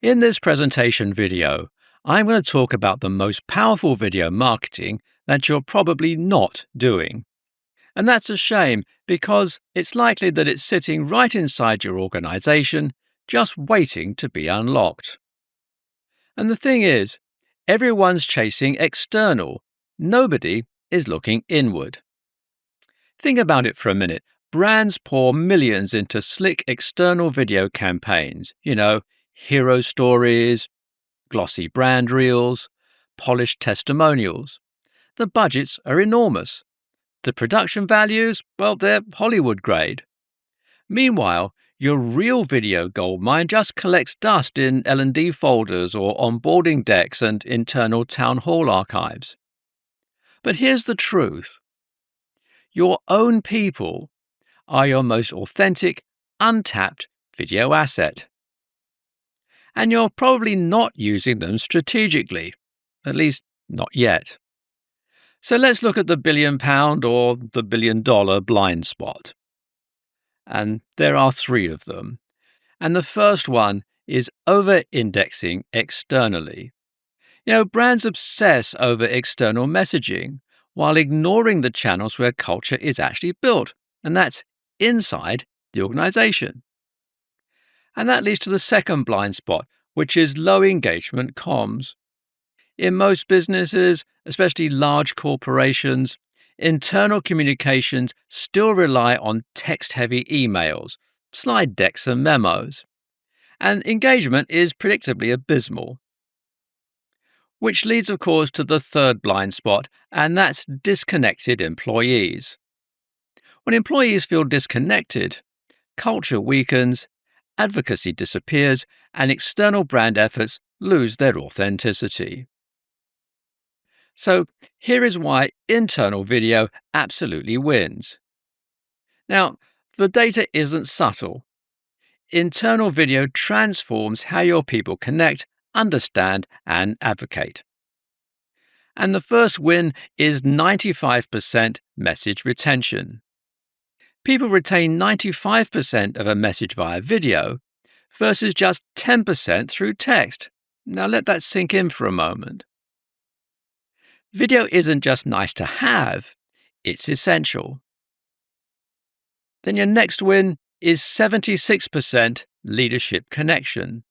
In this presentation video, I'm going to talk about the most powerful video marketing that you're probably not doing. And that's a shame because it's likely that it's sitting right inside your organization, just waiting to be unlocked. And the thing is, everyone's chasing external. Nobody is looking inward. Think about it for a minute. Brands pour millions into slick external video campaigns, hero stories, glossy brand reels, polished testimonials. The budgets are enormous. The production values, well, they're Hollywood grade. Meanwhile, your real video goldmine just collects dust in L&D folders or onboarding decks and internal town hall archives. But here's the truth. Your own people are your most authentic, untapped video asset. And you're probably not using them strategically, at least not yet. So let's look at the £1 billion or the $1 billion blind spot. And there are three of them. And the first one is over-indexing externally. Brands obsess over external messaging while ignoring the channels where culture is actually built, and that's inside the organization. And that leads to the second blind spot, which is low engagement comms. In most businesses, especially large corporations, internal communications still rely on text-heavy emails, slide decks and memos. And engagement is predictably abysmal. Which leads, of course, to the third blind spot, and that's disconnected employees. When employees feel disconnected, culture weakens, advocacy disappears, and external brand efforts lose their authenticity. So here is why internal video absolutely wins. Now, the data isn't subtle. Internal video transforms how your people connect, understand, and advocate. And the first win is 95% message retention. People retain 95% of a message via video versus just 10% through text. Now let that sink in for a moment. Video isn't just nice to have, it's essential. Then your next win is 76% leadership connection.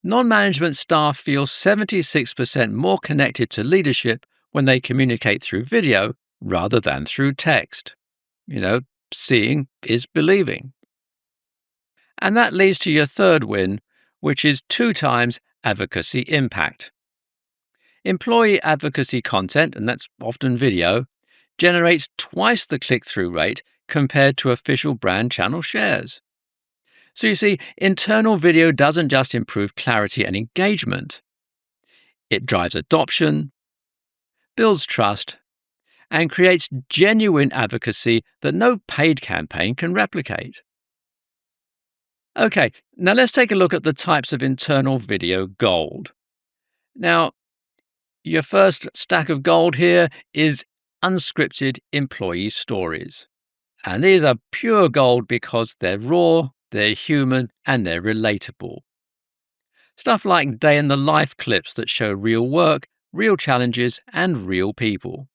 Non-management staff feel 76% more connected to leadership when they communicate through video rather than through text. Seeing is believing. And that leads to your third win, which is 2 times advocacy impact. Employee advocacy content, and that's often video, generates twice the click-through rate compared to official brand channel shares. So you see, internal video doesn't just improve clarity and engagement. It drives adoption, builds trust, and creates genuine advocacy that no paid campaign can replicate. Okay, now let's take a look at the types of internal video gold. Now, your first stack of gold here is unscripted employee stories. And these are pure gold because they're raw, they're human, and they're relatable. Stuff like day-in-the-life clips that show real work, real challenges, and real people.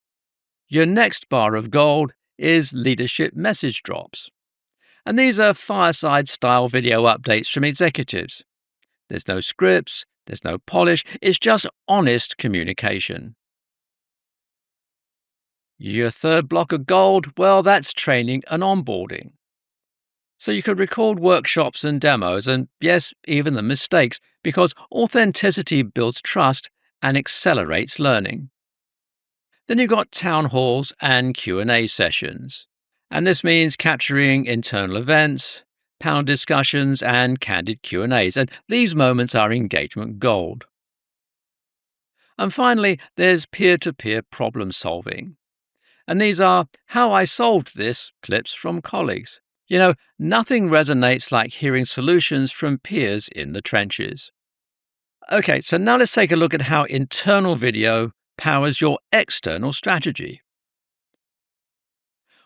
Your next bar of gold is leadership message drops. And these are fireside-style video updates from executives. There's no scripts, there's no polish, it's just honest communication. Your third block of gold, well, that's training and onboarding. So you could record workshops and demos, and yes, even the mistakes, because authenticity builds trust and accelerates learning. Then you've got town halls and Q&A sessions. And this means capturing internal events, panel discussions, and candid Q&As. And these moments are engagement gold. And finally, there's peer-to-peer problem solving. And these are how I solved this clips from colleagues. Nothing resonates like hearing solutions from peers in the trenches. Okay, so now let's take a look at how internal video powers your external strategy.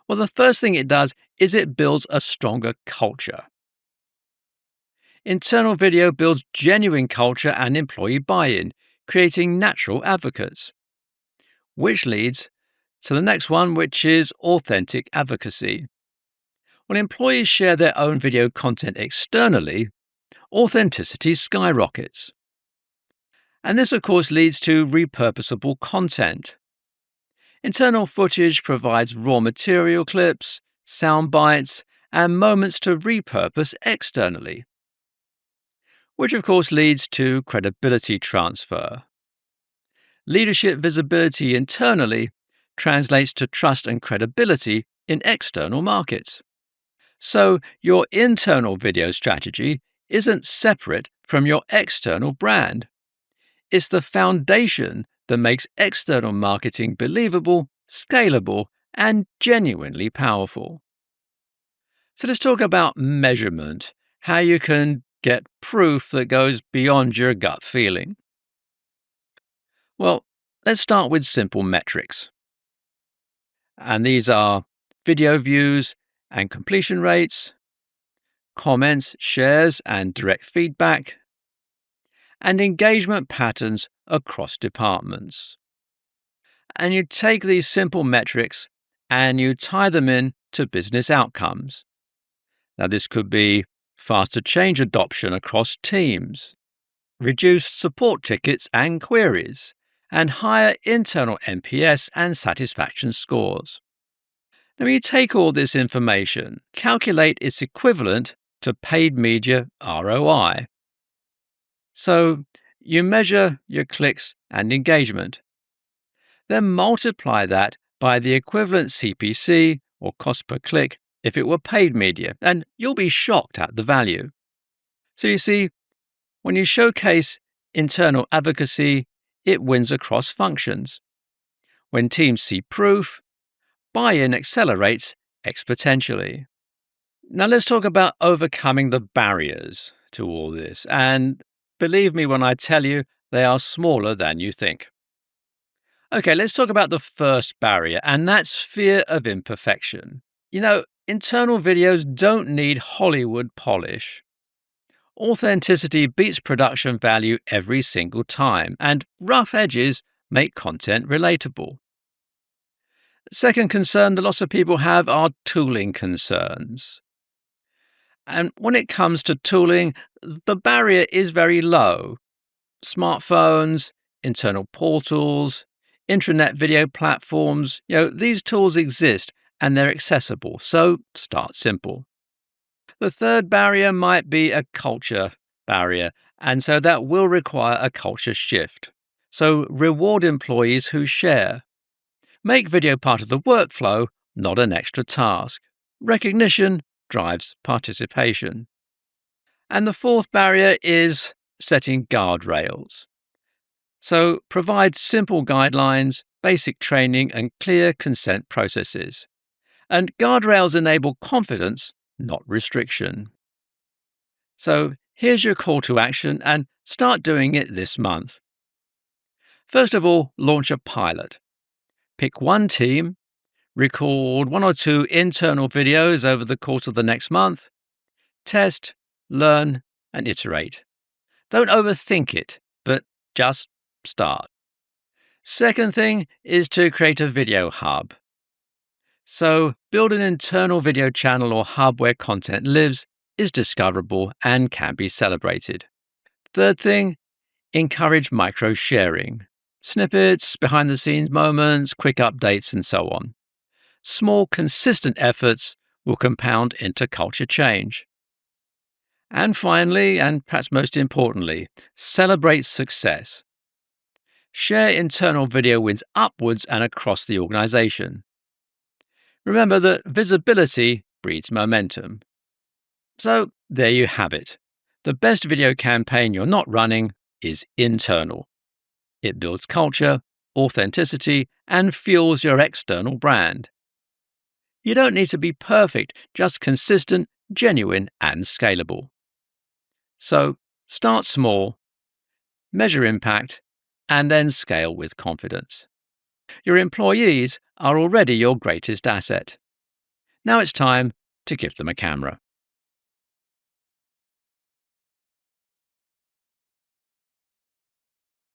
Well, the first thing it does is it builds a stronger culture. Internal video builds genuine culture and employee buy in, creating natural advocates. Which leads to the next one, which is authentic advocacy. When employees share their own video content externally, authenticity skyrockets. And this, of course, leads to repurposable content. Internal footage provides raw material clips, sound bites, and moments to repurpose externally, which of course leads to credibility transfer. Leadership visibility internally translates to trust and credibility in external markets. So, your internal video strategy isn't separate from your external brand. It's the foundation that makes external marketing believable, scalable, and genuinely powerful. So let's talk about measurement, how you can get proof that goes beyond your gut feeling. Well, let's start with simple metrics. And these are video views and completion rates, comments, shares, and direct feedback, and engagement patterns across departments. And you take these simple metrics and you tie them in to business outcomes. Now, this could be faster change adoption across teams, reduced support tickets and queries, and higher internal NPS and satisfaction scores. Now, you take all this information, calculate its equivalent to paid media ROI. So, you measure your clicks and engagement. Then multiply that by the equivalent CPC or cost per click if it were paid media, and you'll be shocked at the value. So you see, when you showcase internal advocacy, it wins across functions. When teams see proof, buy-in accelerates exponentially. Now let's talk about overcoming the barriers to all this, and believe me when I tell you, they are smaller than you think. Okay, let's talk about the first barrier, and that's fear of imperfection. Internal videos don't need Hollywood polish. Authenticity beats production value every single time, and rough edges make content relatable. Second concern that lots of people have are tooling concerns. And when it comes to tooling, the barrier is very low. Smartphones, internal portals, intranet video platforms, these tools exist and they're accessible, so start simple. The third barrier might be a culture barrier, and so that will require a culture shift. So reward employees who share. Make video part of the workflow, not an extra task. Recognition drives participation. And the fourth barrier is setting guardrails. So provide simple guidelines, basic training, and clear consent processes. And guardrails enable confidence, not restriction. So here's your call to action and start doing it this month. First of all, launch a pilot. Pick one team, record 1 or 2 internal videos over the course of the next month, test, learn, and iterate. Don't overthink it, but just start. Second thing is to create a video hub. So build an internal video channel or hub where content lives, is discoverable, and can be celebrated. Third thing, encourage micro sharing. Snippets, behind the scenes moments, quick updates, and so on. Small, consistent efforts will compound into culture change. And finally, and perhaps most importantly, celebrate success. Share internal video wins upwards and across the organization. Remember that visibility breeds momentum. So there you have it. The best video campaign you're not running is internal. It builds culture, authenticity, and fuels your external brand. You don't need to be perfect, just consistent, genuine, and scalable. So start small, measure impact, and then scale with confidence. Your employees are already your greatest asset. Now it's time to give them a camera.